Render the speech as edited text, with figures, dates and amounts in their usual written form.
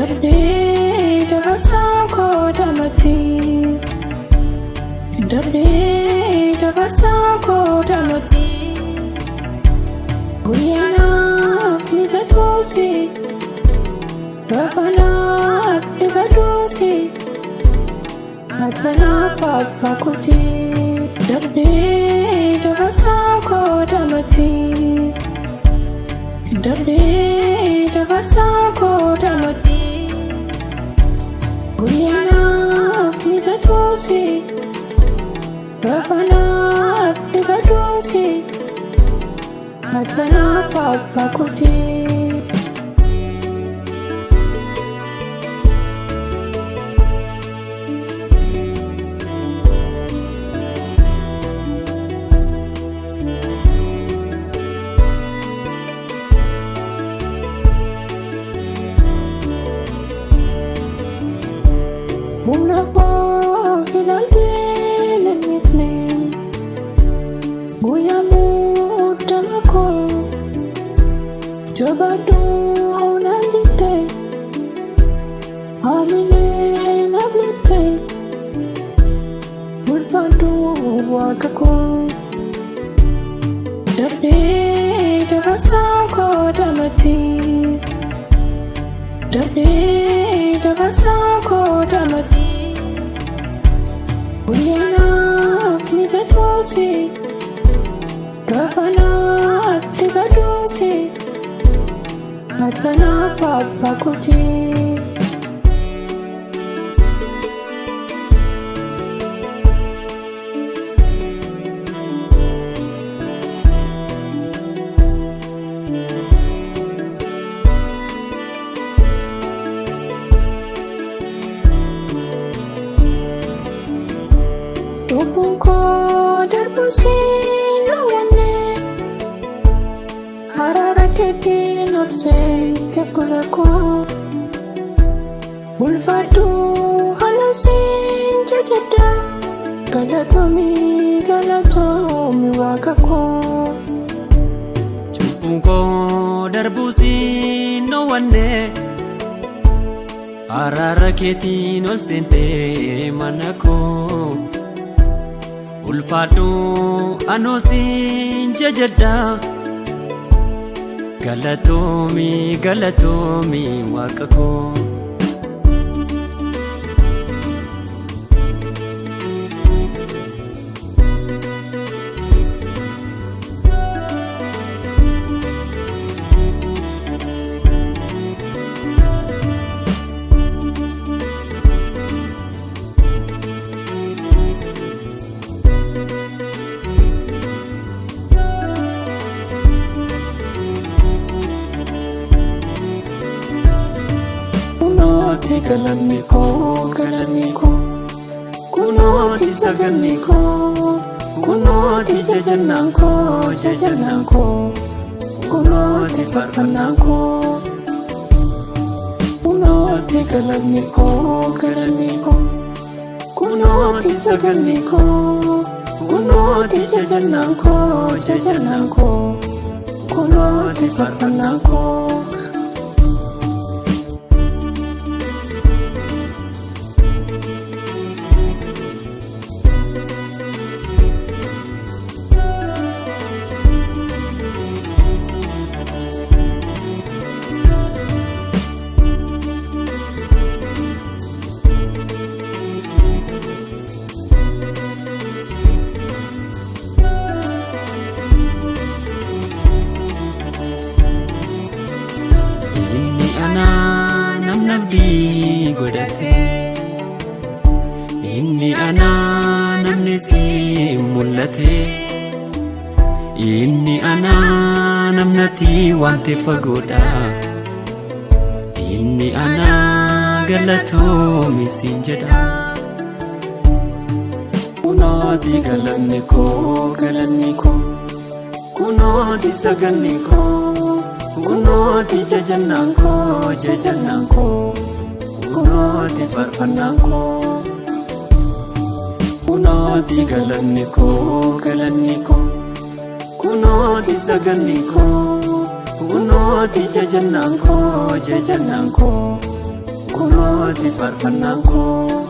darbee dabarsaa koo dhalootti. Darbee dabarsaa koo dhalootti. Guyyaanaaf ni tatuusi gaafanaatti gaduuti atanaaf abbaa kooti. Darbee dabarsaa koo dhalootti. Darbee dabarsaa koo dhalootti. Guyyaanaaf ni tatuusi gaafanaatti gaduuti atanaaf abbaa kooti. Humna koo ilaaltee nannisne guyyaa muddama koo jabaadhuu naan jette haamilee nablette ulfaadhuu waaqa koo. Darbee dabarsaa koo dhalootti. Darbee dabarsaa koo dhalootti. Guyyaanaaf ni tatuusi gaafanaatti gaduusi atanaaf abbaa kooti. Lubbuun koo darbuusiin hawwanne haraara keetiin obseente gola koo. Ulfaadhuu halasiin jajadha galatoomii galatoomii waaqa koo. Lubbuun koo darbuusiin hawwanne haraara keetiin obseente mana koo. Ulfaadhuu anoosiin jajadha galatoomii galatoomii waaqa koo. Kunooti galanni koo galanni koo. Kunooti saganni koo. Kunooti jajannaan koo jajannaan koo. Kunooti faarfannaan koo. Kunooti galanni koo galanni koo. Kunooti saganni koo. Kunooti jajannaan koo jajannaan koo. Kunooti faarfannaan koo. Namni godhate inni anaa namni si mul'ate inni anaa namnati wante fagoodha inni anaa galatoomi siin jedha. Kunooti galanni koo galanni koo. Kunooti saganni koo. Kunooti jajannaan koo jajannaan koo. Kunooti faarfannaan koo. Kunooti galanni koo galanni koo. Kunooti saganni koo. Kunooti jajannaan koo jajannaan koo. kunooti faarfannaan koo.